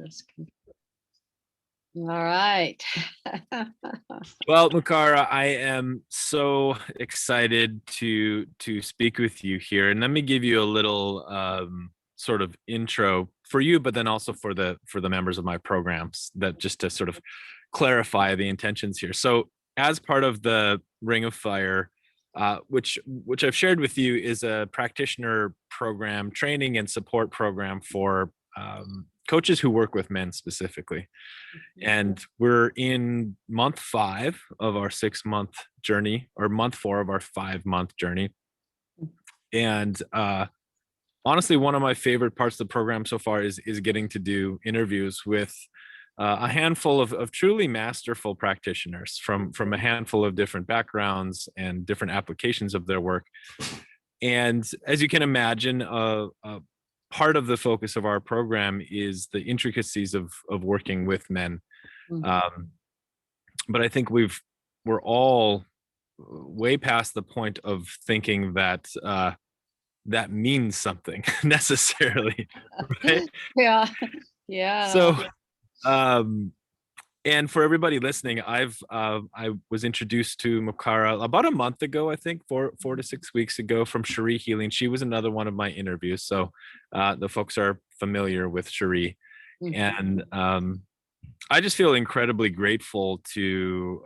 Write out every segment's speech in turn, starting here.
this. All right. Well, Mukara, I am so excited to speak with you here, and let me give you a little sort of intro for you, but then also for the members of my programs, that just to sort of clarify the intentions here. So, as part of the Ring of Fire, which I've shared with you, is a practitioner program, training and support program for coaches who work with men specifically. And we're in month 5 of our 6-month journey, or month 4 of our 5-month journey. And honestly, one of my favorite parts of the program so far is getting to do interviews with a handful of truly masterful practitioners from a handful of different backgrounds and different applications of their work. And as you can imagine, part of the focus of our program is the intricacies of working with men. But I think we're all way past the point of thinking that that means something necessarily, right? Yeah. So and for everybody listening, I was introduced to Mukara about a month ago, I think, 4 to 6 weeks ago, from Cherie Healing. She was another one of my interviews, so the folks are familiar with Cherie. And I just feel incredibly grateful to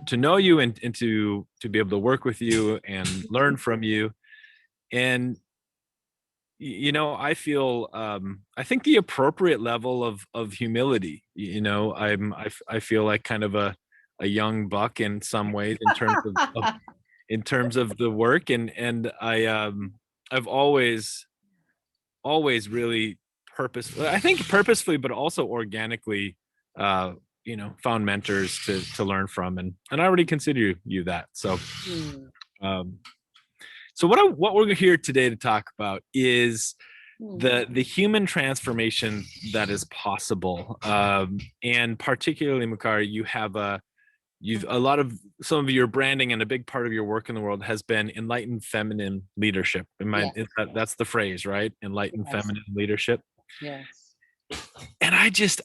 to know you, and to be able to work with you and learn from you. And I feel I think the appropriate level of humility. I feel like kind of a young buck in some ways, in terms of the work, and I've always really purposefully, but also organically, found mentors to learn from, and I already consider you that. So so what we're here today to talk about is the human transformation that is possible, and particularly, Mukara, you've a lot of some of your branding, and a big part of your work in the world has been enlightened feminine leadership. That's the phrase, right? Enlightened feminine leadership. Yes. And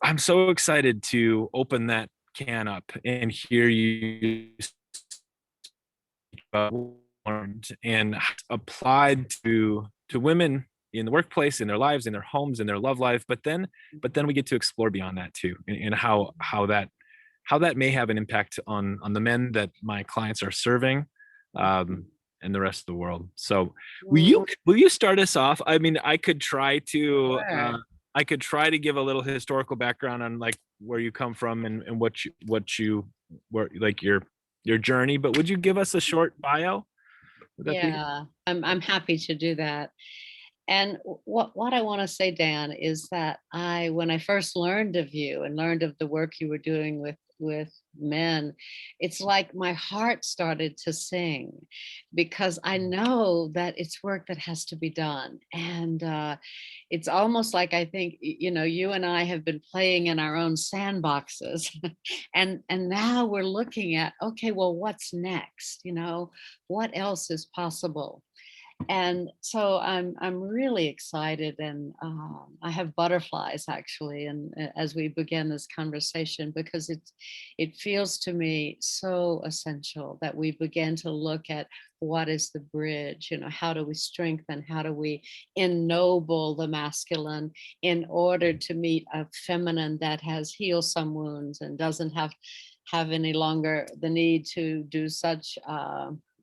I'm so excited to open that can up and hear you and applied to women in the workplace, in their lives, in their homes, in their love life. But then we get to explore beyond that too, and how that may have an impact on the men that my clients are serving, and the rest of the world. So will you start us off? I mean, I could try to give a little historical background on like where you come from, and what you were like, your journey, but would you give us a short bio? Yeah, I'm happy to do that. And what I want to say, Dan, is that when I first learned of you and learned of the work you were doing with men, it's like my heart started to sing, because I know that it's work that has to be done. And it's almost like, I think, you and I have been playing in our own sandboxes, and now we're looking at, okay, well, what's next? What else is possible? And so I'm really excited, and I have butterflies actually, and as we begin this conversation, because it feels to me so essential that we begin to look at what is the bridge. How do we strengthen, how do we ennoble the masculine in order to meet a feminine that has healed some wounds and doesn't have any longer the need to do such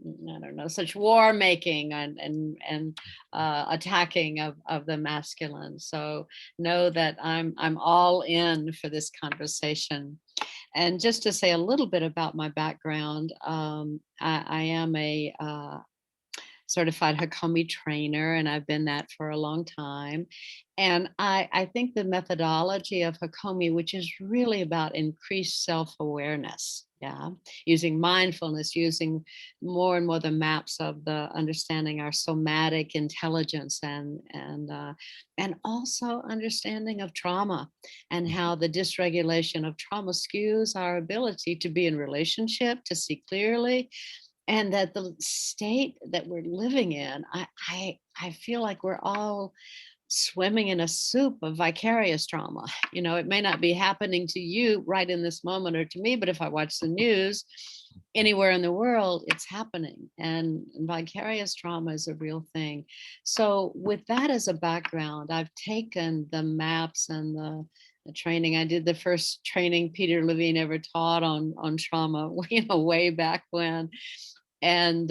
I don't know, such war making and attacking of the masculine. So know that I'm all in for this conversation. And just to say a little bit about my background, I am a certified Hakomi trainer, and I've been that for a long time. And I think the methodology of Hakomi, which is really about increased self-awareness, using mindfulness, using more and more the maps of the understanding our somatic intelligence, and also understanding of trauma, and how the dysregulation of trauma skews our ability to be in relationship, to see clearly, and that the state that we're living in, I feel like we're all swimming in a soup of vicarious trauma. It may not be happening to you right in this moment or to me, but if I watch the news anywhere in the world, it's happening. And vicarious trauma is a real thing. So, with that as a background, I've taken the maps and the training. I did the first training Peter Levine ever taught on trauma, way back when. And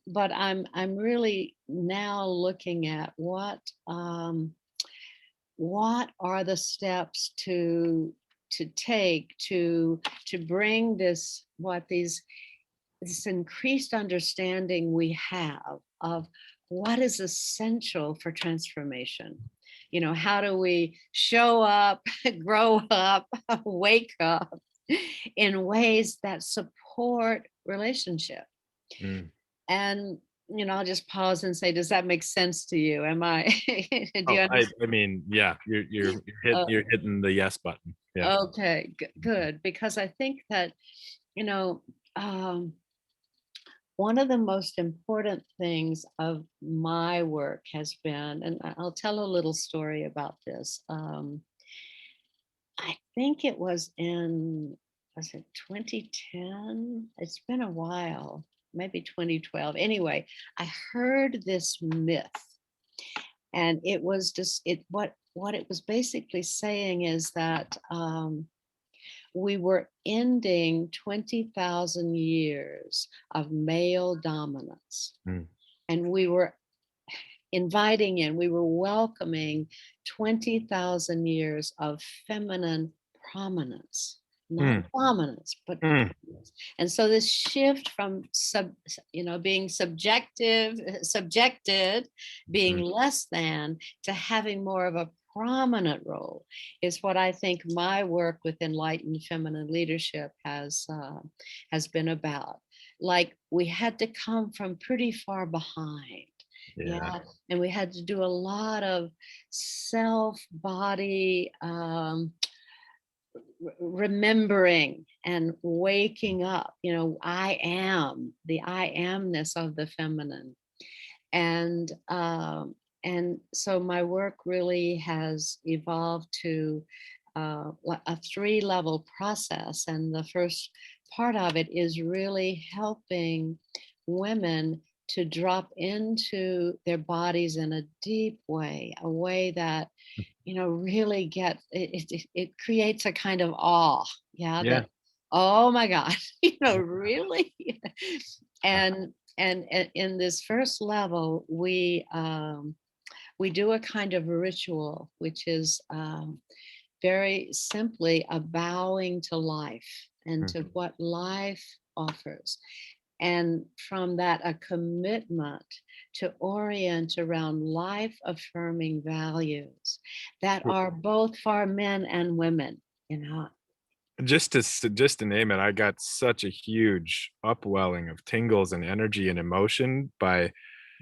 but I'm really now looking at what are the steps to take to bring this increased understanding we have of what is essential for transformation. How do we show up, grow up, wake up in ways that support relationship? Mm. And I'll just pause and say, does that make sense to you? Am I do you Oh, understand? I mean, yeah, Uh, you're hitting the yes button. Yeah. okay, good. Because I think that, you know, um, one of the most important things of my work has been, and I'll tell a little story about this. I think it was it 2010? It's been a while, maybe 2012. Anyway, I heard this myth, and it was just what it was basically saying is that we were ending 20,000 years of male dominance, Mm. and we were welcoming 20,000 years of feminine prominence, not Mm. dominance, but Mm. prominence. And so this shift from being subjected, being Mm. less than, to having more of a prominent role is what I think my work with enlightened feminine leadership has been about. Like, we had to come from pretty far behind. Yeah. Yeah. And we had to do a lot of self body remembering and waking up. I am the I amness of the feminine. And so my work really has evolved to a three-level process. And the first part of it is really helping women to drop into their bodies in a deep way, a way that really it creates a kind of awe. Yeah, Yeah. that, oh my God, really. Yeah. And in this first level, we do a kind of ritual, which is very simply a bowing to life and Mm. to what life offers. And from that, a commitment to orient around life affirming values that are both for men and women, you know. Just to name it, I got such a huge upwelling of tingles and energy and emotion by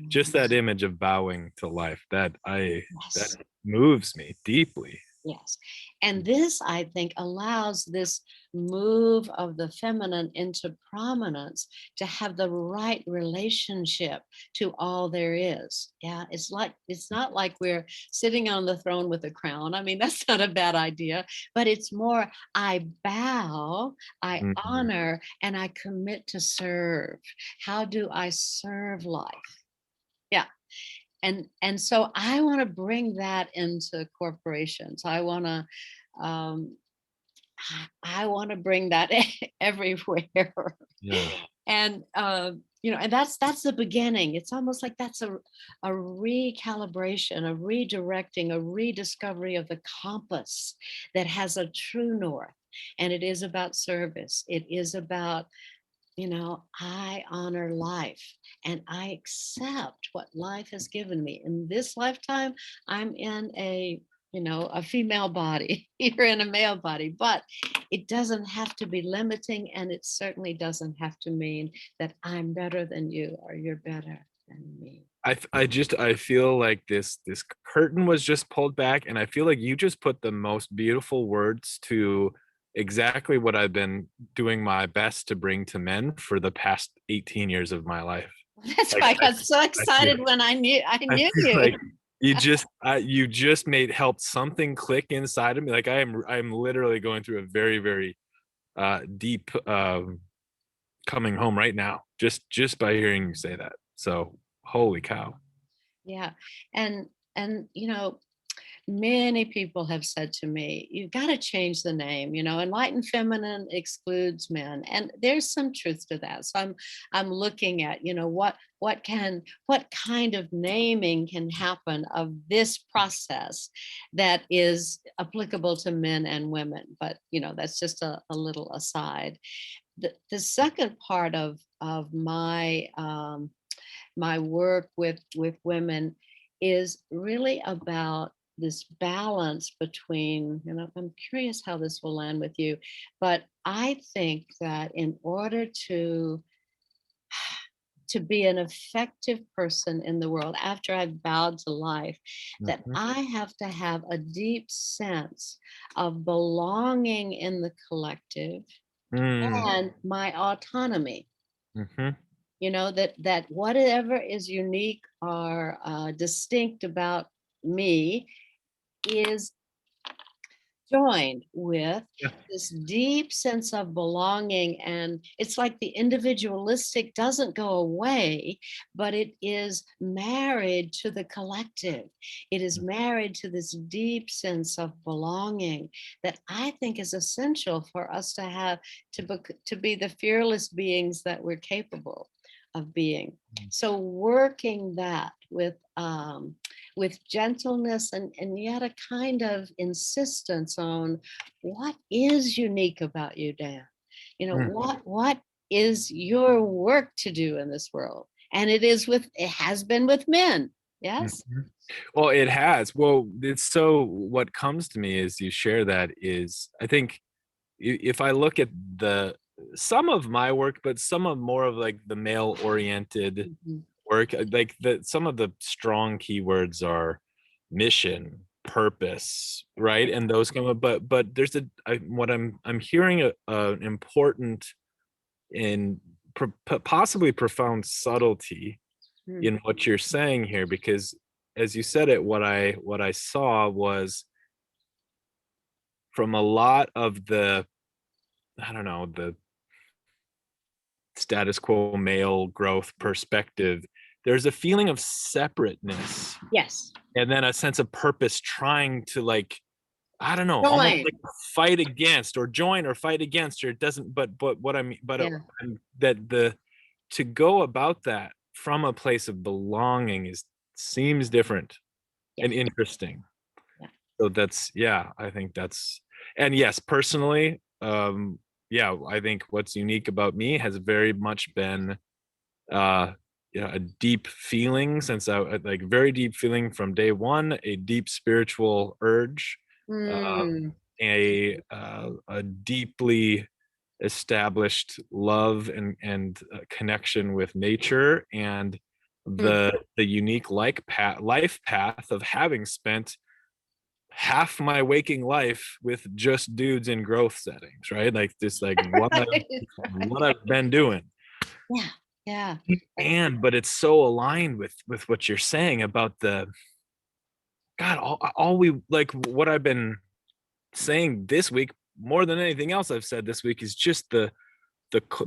just that Yes. image of bowing to life. That Yes. moves me deeply. Yes. And this, I think, allows this move of the feminine into prominence to have the right relationship to all there is. Yeah. It's not like we're sitting on the throne with a crown. I mean, that's not a bad idea, but it's more, I bow, I Mhm. honor, and I commit to serve. How do I serve life? Yeah. And so I want to bring that into corporations. Um, I want to bring that everywhere. Yeah. And and that's the beginning. It's almost like that's a recalibration, a redirecting, a rediscovery of the compass that has a true north. And it is about service. It is about, I honor life and I accept what life has given me. In this lifetime, I'm in a female body. You're in a male body, but it doesn't have to be limiting. And it certainly doesn't have to mean that I'm better than you or you're better than me. I feel like this curtain was just pulled back, and I feel like you just put the most beautiful words to exactly what I've been doing my best to bring to men for the past 18 years of my life. That's Like why I got so I feel excited when I I knew feel like you. you just made helped something click inside of me. Like I'm literally going through a very, very deep coming home right now, just by hearing you say that. So holy cow. Yeah. And many people have said to me, you've got to change the name. Enlightened feminine excludes men, and there's some truth to that. So I'm looking at, what kind of naming can happen of this process that is applicable to men and women. But that's just a little aside. The second part of my work with women is really about this balance between, I'm curious how this will land with you, but I think that in order to be an effective person in the world after I've bowed to life, that Mhm. I have to have a deep sense of belonging in the collective Mm, and my autonomy. mhm. That whatever is unique or distinct about me is joined with Yeah. this deep sense of belonging, and it's like the individualistic doesn't go away, but it is married to the collective. It is married to this deep sense of belonging that I think is essential for us to have, to be the fearless beings that we're capable of being. So working that with gentleness and yet a kind of insistence on what is unique about you, Dan. Mm, What is your work to do in this world? And it has been with men. Yes? mhm. Well, it has. Well, it's so what comes to me as you share that is I think if I look at the some of my work, but some of more of like the male oriented Mhm. work, like some of the strong keywords are mission, purpose, right? And those come up, but there's what I'm hearing an important and possibly profound subtlety Mm. in what you're saying here, because as you said it, what I saw was from a lot of the, I don't know, the status quo male growth perspective, there's a feeling of separateness Yes. and then a sense of purpose trying to, like, I don't know, almost Join. like fight against or join or fight against, or it doesn't, but what I mean, Yeah. that the to go about that from a place of belonging is seems different Yeah. and interesting. Yeah. So that's, yeah, I think that's, and yes, personally, yeah, I think what's unique about me has very much been uh a deep feeling since like very deep feeling from day one, a deep spiritual urge, Mm. a deeply established love and connection with nature, and Mm. the unique life path of having spent half my waking life with just dudes in growth settings, right? Like just like what I've been doing. Yeah. Yeah. And but it's so aligned with what you're saying about the God, all we like what I've been saying this week more than anything else I've said this week is just the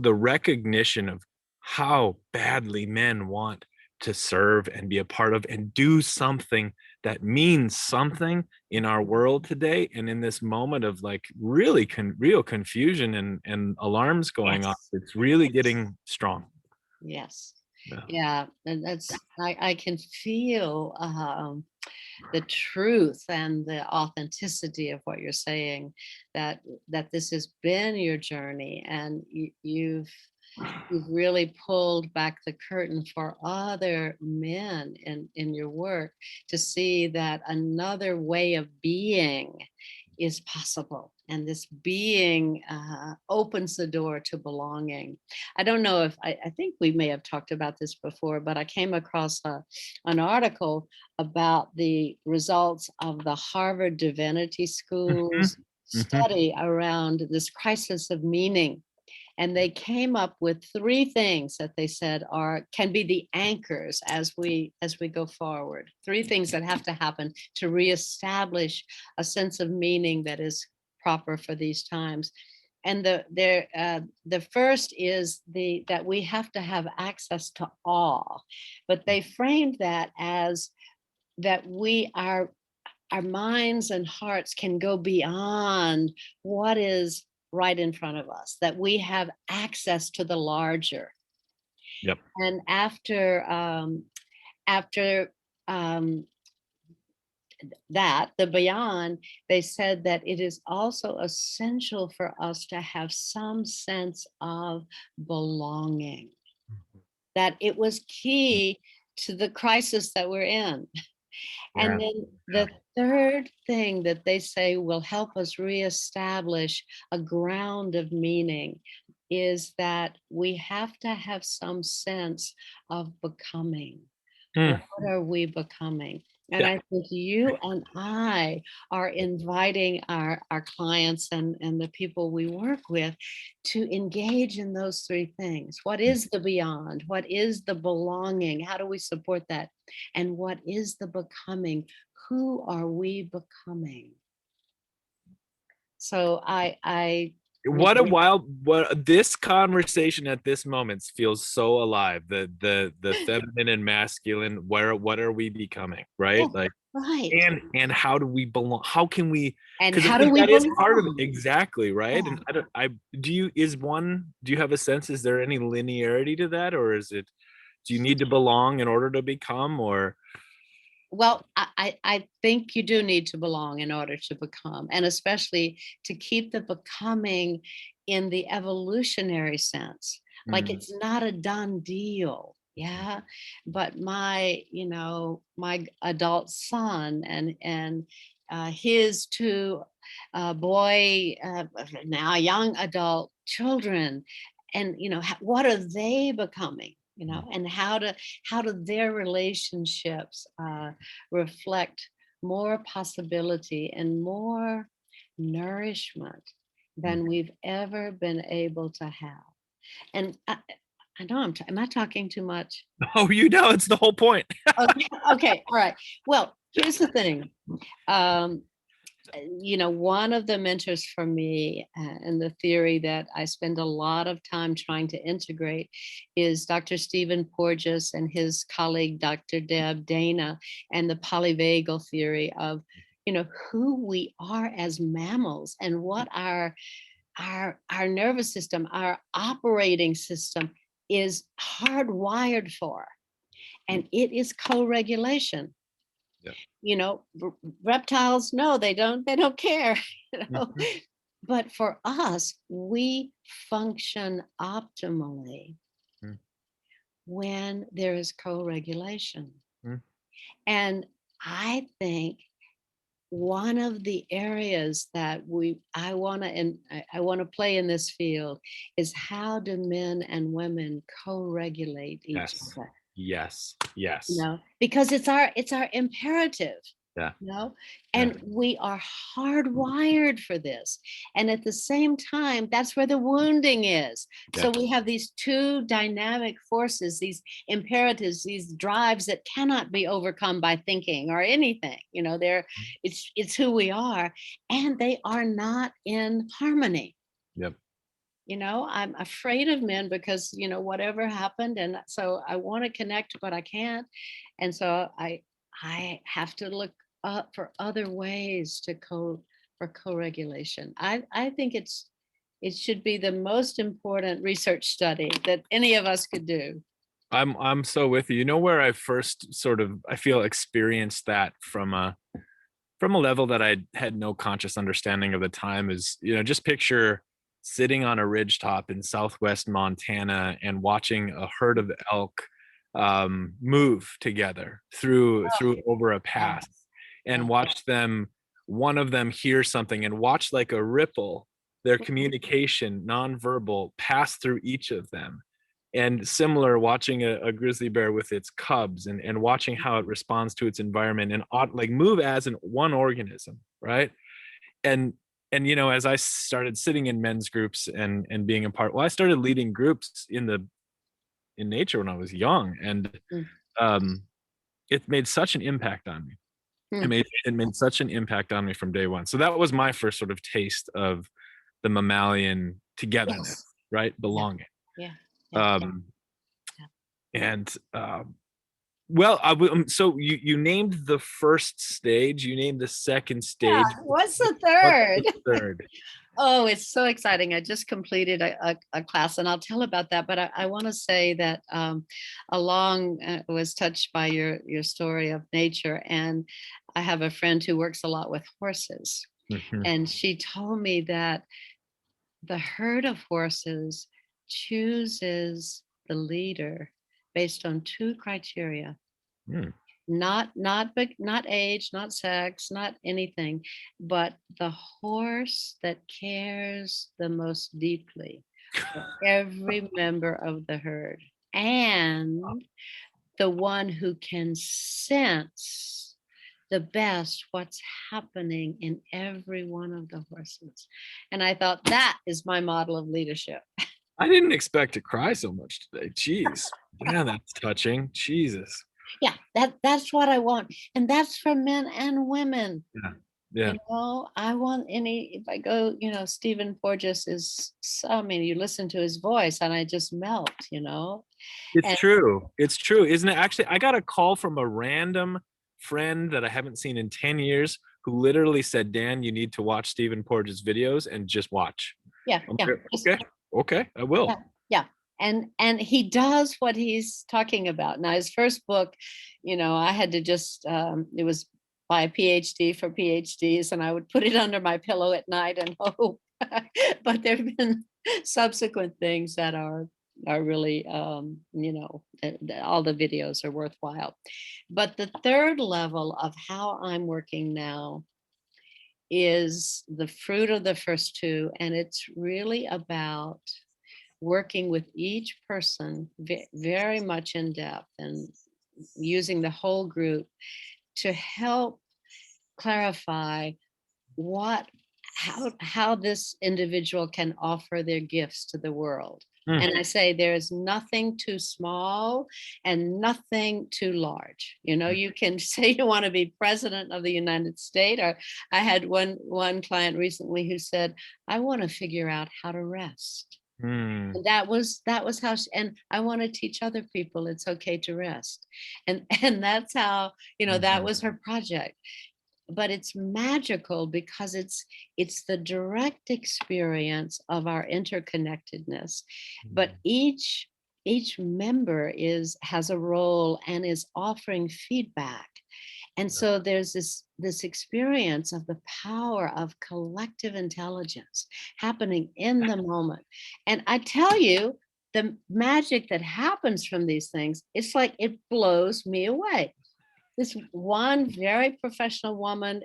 recognition of how badly men want to serve and be a part of and do something that means something in our world today, and in this moment of like really real confusion and alarms going on, Yes. it's really getting strong. Yes. Yeah. Yeah. And I can feel the truth and the authenticity of what you're saying, that this has been your journey, and you've really pulled back the curtain for other men in your work to see that another way of being is possible. And this being opens the door to belonging. I don't know if I think we may have talked about this before, but I came across an article about the results of the Harvard Divinity Mhm, School's mhm, study around this crisis of meaning, And they came up with three things that they said can be the anchors as we go forward. Three things that have to happen to reestablish a sense of meaning that is proper for these times. And the first is that we have to have access to awe, but they framed that as that our minds and hearts can go beyond what is right in front of us, that we have access to the larger. Yep. And after that, the beyond, they said that it is also essential for us to have some sense of belonging, that it was key to the crisis that we're in. Yeah. And then Yeah. the third thing that they say will help us reestablish a ground of meaning is that we have to have some sense of becoming. What Hmm. are we becoming? And Yeah. I think you and I are inviting our clients and the people we work with to engage in those three things. What is the beyond? What is the belonging? How do we support that? And what is the becoming? Who are we becoming? So I What a wild, what this conversation at this moment feels so alive. The feminine and masculine, what are we becoming, right? yeah, Like, right. and how do we belong? How can we, And because I how do think we that is part of it. belong? Exactly, right? Yeah. And I don't, I do you is one, do you have a sense, is there any linearity to that, or is it, do you need to belong in order to become, or Well, I think you do need to belong in order to become, and especially to keep the becoming in the evolutionary sense. Like Mm, it's not a done deal. Yeah. But my adult son and his two boy, now young adult children, and what are they becoming? mm, And how do their relationships reflect more possibility and more nourishment mm. than we've ever been able to have. And I know am I talking too much? Oh, it's the whole point. Okay, okay, all right. Well, here's the thing. Um, one of the mentors for me and the theory that I spend a lot of time trying to integrate is Dr. Stephen Porges and his colleague, Dr. Deb Dana, and the polyvagal theory of, who we are as mammals and what our nervous system, our operating system is hardwired for. And it is co-regulation. Yeah. Reptiles, no, they don't care. you know Mhm. but for us, we function optimally Mm, when there is co-regulation. mm. And I think one of the areas that I want to play in this field is how do men and women co-regulate each Yes. other. Yes. Yes. Because it's our imperative. Yeah. you know Yeah. and we are hardwired for this, and at the same time that's where the wounding is. Yeah. So we have these two dynamic forces, these imperatives, these drives that cannot be overcome by thinking or anything. They're it's who we are, and they are not in harmony. Yep. I'm afraid of men because whatever happened, and so I want to connect but I can't. And so I have to look up for other ways for co-regulation. I think it should be the most important research study that any of us could do. I'm so with you. You know where I first sort of, I feel, experienced that from a level that I had no conscious understanding of the time is, just picture sitting on a ridge top in southwest Montana and watching a herd of elk move together through over a Yeah, pass, and watch them, one of them hear something and watch like a ripple, their communication nonverbal pass through each of them. And similar, watching a grizzly bear with its cubs, and watching how it responds to its environment and like move as one organism, right? And and as I started sitting in men's groups and being a part, well, I started leading groups in nature when I was young, and Mm, um, it made such an impact on me. It mm. made such an impact on me from day one. So that was my first sort of taste of the mammalian togetherness, Yes. right? Yeah. Belonging. Yeah. Yeah. Um, Yeah. and well, so you named the first stage, you named the second Yeah. stage. What's the What's third? the third? Oh, it's so exciting. I just completed a class and I'll tell about that. But I want to say that along was touched by your story of nature. And I have a friend who works a lot with horses. Mhm. And she told me that the herd of horses chooses the leader based on two criteria, Mm. not age, not sex, not anything, but the horse that cares the most deeply for every member of the herd, and the one who can sense the best what's happening in every one of the horses. And I thought that is my model of leadership. I didn't expect to cry so much today. Jeez. Yeah, that's touching. Jesus. Yeah, that's what I want. And that's for men and women. Yeah. Yeah. I want any, if I go, Stephen Porges is so, I mean, you listen to his voice and I just melt. It's And true. It's true. Isn't it? Actually, I got a call from a random friend that I haven't seen in 10 years who literally said, Dan, you need to watch Stephen Porges' videos and just watch. yeah, I'm yeah, like, just, okay. Okay. I yeah, will. yeah. And he does what he's talking about. Now, his first book, I had to just, it was by a PhD for PhDs, and I would put it under my pillow at night and hope. But there have been subsequent things that are really, all the videos are worthwhile. But the third level of how I'm working now is the fruit of the first two, and it's really about working with each person very much in depth and using the whole group to help clarify what how this individual can offer their gifts to the world. Mm. And I say there is nothing too small and nothing too large. You can say you want to be president of the United States, or I had one client recently who said, I want to figure out how to rest. Mm. And that was how and I want to teach other people it's okay to rest. And and that's how, that Mhm. was her project. But it's magical because it's the direct experience of our interconnectedness. But Mhm. each member has a role and is offering feedback, and so there's this experience of the power of collective intelligence happening in the moment. And I tell you, the magic that happens from these things, it's like it blows me away. This one very professional woman,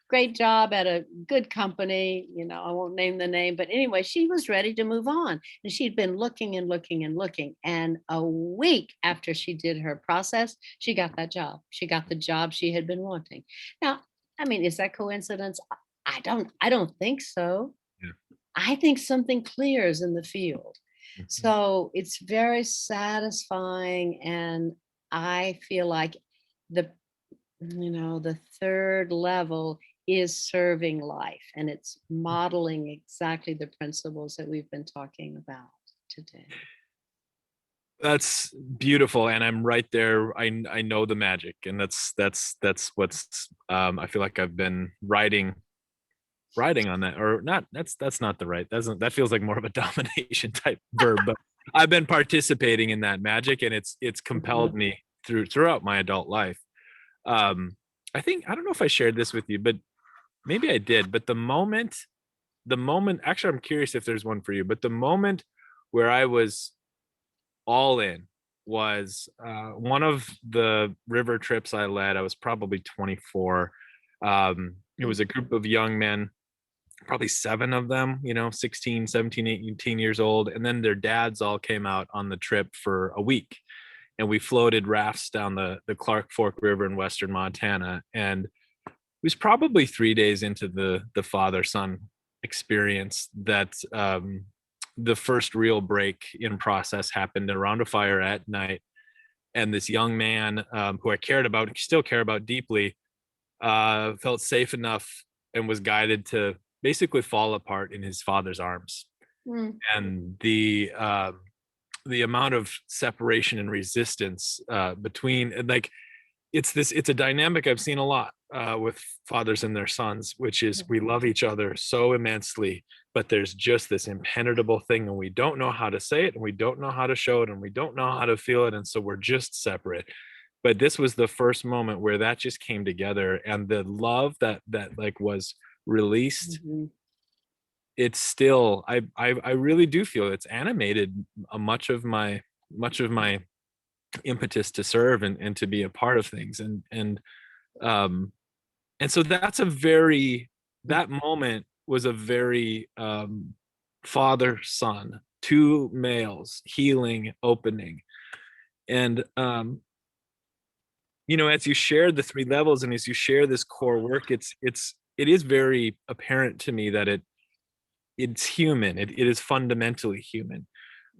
great job at a good company, I won't name the name, but anyway, she was ready to move on. And she'd been looking and looking and looking. And a week after she did her process, she got that job. She got the job she had been wanting. Now, I mean, is that coincidence? I don't think so. Yeah. I think something clears in the field. Mhm. So it's very satisfying. And I feel like the the third level is serving life, and it's modeling exactly the principles that we've been talking about today. That's beautiful, and I'm right there. I know the magic, and that's what's I feel like I've been riding on that, or not. That's not the right. That feels like more of a domination type verb, but I've been participating in that magic, and it's compelled Mhm. me throughout my adult life. Um, I don't know if I shared this with you, but maybe I did. But the moment, actually, I'm curious if there's one for you. But the moment where I was all in was one of the river trips I led. I was probably 24. It was a group of young men, probably seven of them, 16, 17, 18 years old. And then their dads all came out on the trip for a week. And we floated rafts down the Clark Fork River in western Montana. And it was probably 3 days into the father son experience that the first real break in process happened around a fire at night, and this young man who I cared about, still care about deeply, felt safe enough and was guided to basically fall apart in his father's arms. Mm. And the amount of separation and resistance between, like, it's a dynamic I've seen a lot with fathers and their sons, which is we love each other so immensely, but there's just this impenetrable thing, and we don't know how to say it, and we don't know how to show it, and we don't know how to feel it, and so we're just separate. But this was the first moment where that just came together, and the love that like was released. Mhm. It's still, I really do feel it's animated much of my impetus to serve and to be a part of things, um and so that's a very, that moment was a very father son, two males healing, opening. And you know, as you share the three levels and as you share this core work, it is very apparent to me that it's human, it is fundamentally human.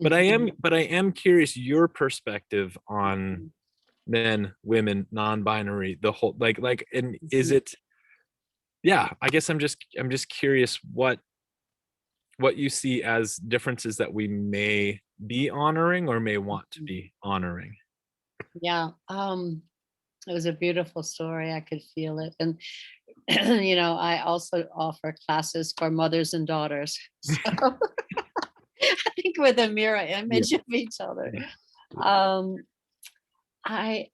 But Mhm. I am curious your perspective on men, women, non-binary, the whole, like, and is Mhm. it, yeah, I guess I'm just curious what you see as differences that we may be honoring or may want to Mhm. be honoring. Yeah, it was a beautiful story. I could feel it. And, I also offer classes for mothers and daughters. So I think we're the mirror Yeah. image of each other. Yeah. Um, I,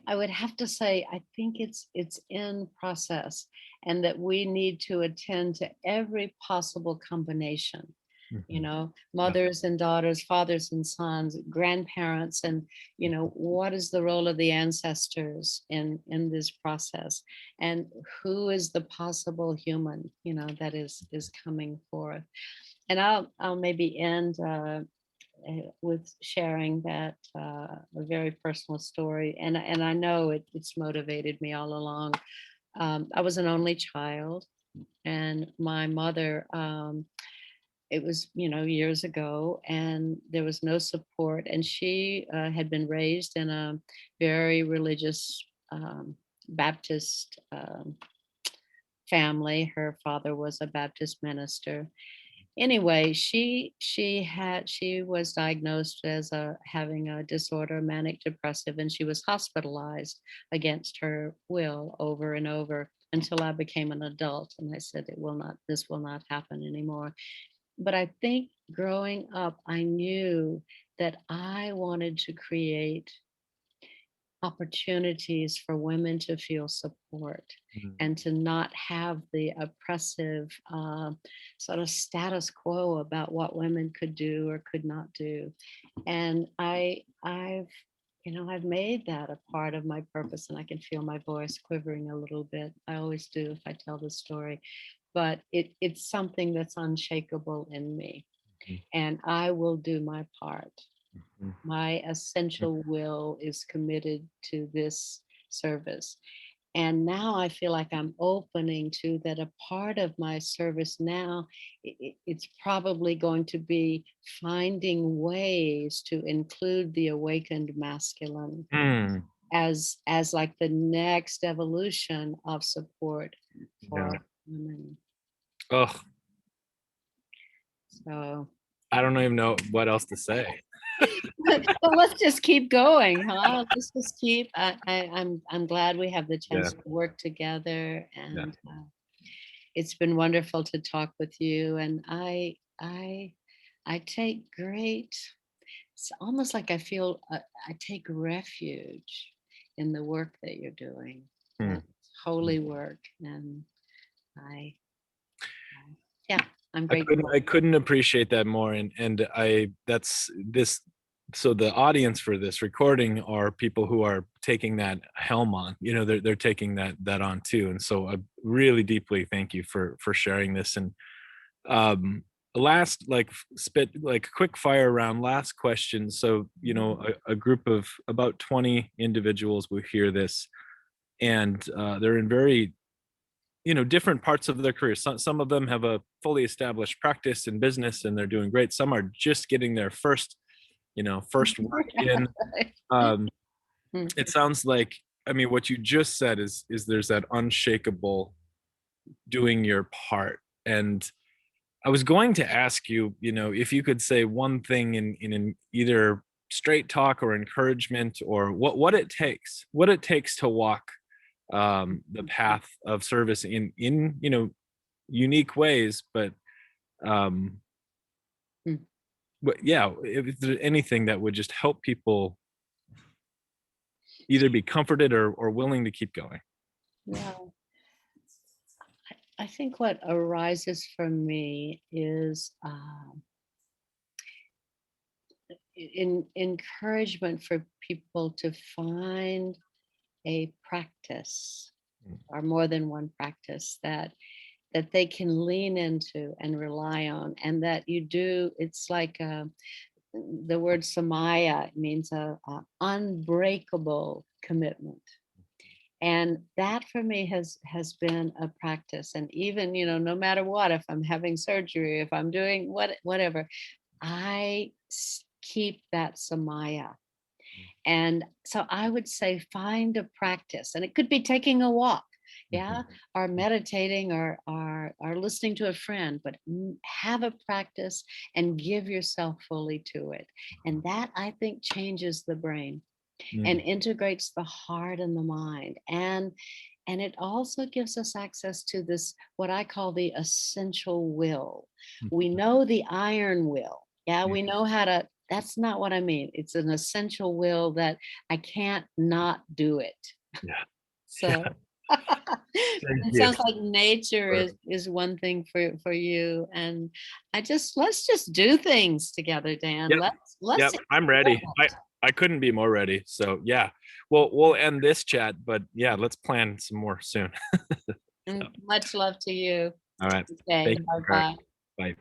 I would have to say I think it's in process, and that we need to attend to every possible combination. Mhm. Yeah. Mothers and daughters, fathers and sons, grandparents, and what is the role of the ancestors in this process, and who is the possible human that is coming forth. And I'll maybe end with sharing that a very personal story, and I know it's motivated me all along. I was an only child, and my mother. It was years ago, and there was no support, and she had been raised in a very religious Baptist family. Her father was a Baptist minister. Anyway, she was diagnosed as having a disorder, manic depressive, and she was hospitalized against her will over and over until I became an adult. And I said, this will not happen anymore. But I think growing up, I knew that I wanted to create opportunities for women to feel support Mhm. and to not have the oppressive sort of status quo about what women could do or could not do. And I've made that a part of my purpose, and I can feel my voice quivering a little bit. I always do if I tell the story, but it's something that's unshakable in me, Mhm. and I will do my part. Mhm. My essential will is committed to this service. And now I feel like I'm opening to that. A part of my service now, it's probably going to be finding ways to include the awakened masculine Mm. as like the next evolution of support Yeah. for women. Oh, So I don't even know what else to say. well, let's just keep going, huh? Let's just keep. I'm glad we have the Yeah. chance to work together, Yeah. and it's been wonderful to talk with you. And I take great. It's almost like I feel I take refuge in the work that you're doing. Mm. It's holy work, and I, yeah, I'm grateful. I couldn't appreciate that more. And I that's this, so the audience for this recording are people who are taking that helm on. You know, they're taking that on too. And so I really deeply thank you for sharing this. And um last, like, spit like quick fire round, last question. So, you know, a group of about 20 individuals will hear this, and they're in very different parts of their career. Some of them have a fully established practice in business and they're doing great. Some are just getting their first work in. Um, it sounds like, I mean, what you just said is there's that unshakable doing your part. And I was going to ask you, if you could say one thing in either straight talk or encouragement, or what it takes to walk the path of service in unique ways, um, Mm. but yeah, if there's anything that would just help people either be comforted or willing to keep going. Yeah. I think what arises for me is encouragement for people to find a practice or more than one practice that they can lean into and rely on, and that you do. It's like the word samaya means a unbreakable commitment, and that for me has been a practice. And even no matter what, if I'm having surgery, if I'm doing whatever, I keep that samaya. And so I would say find a practice, and it could be taking a walk, yeah, or meditating, or listening to a friend, but have a practice and give yourself fully to it. And that, I think, changes the brain and Mm. integrates the heart and the mind. And it also gives us access to this, what I call the essential will. We know the iron will. Yeah, we know how to, that's not what I mean. It's an essential will that I can't not do it. Yeah. So Thank it you. sounds like nature is one thing for you. And let's just do things together, Dan. Yep. Let's Yep. I'm ready. I couldn't be more ready. So yeah. Well, we'll end this chat, but yeah, let's plan some more soon. So, much love to you. all right. Okay, Thank you. bye bye. Bye.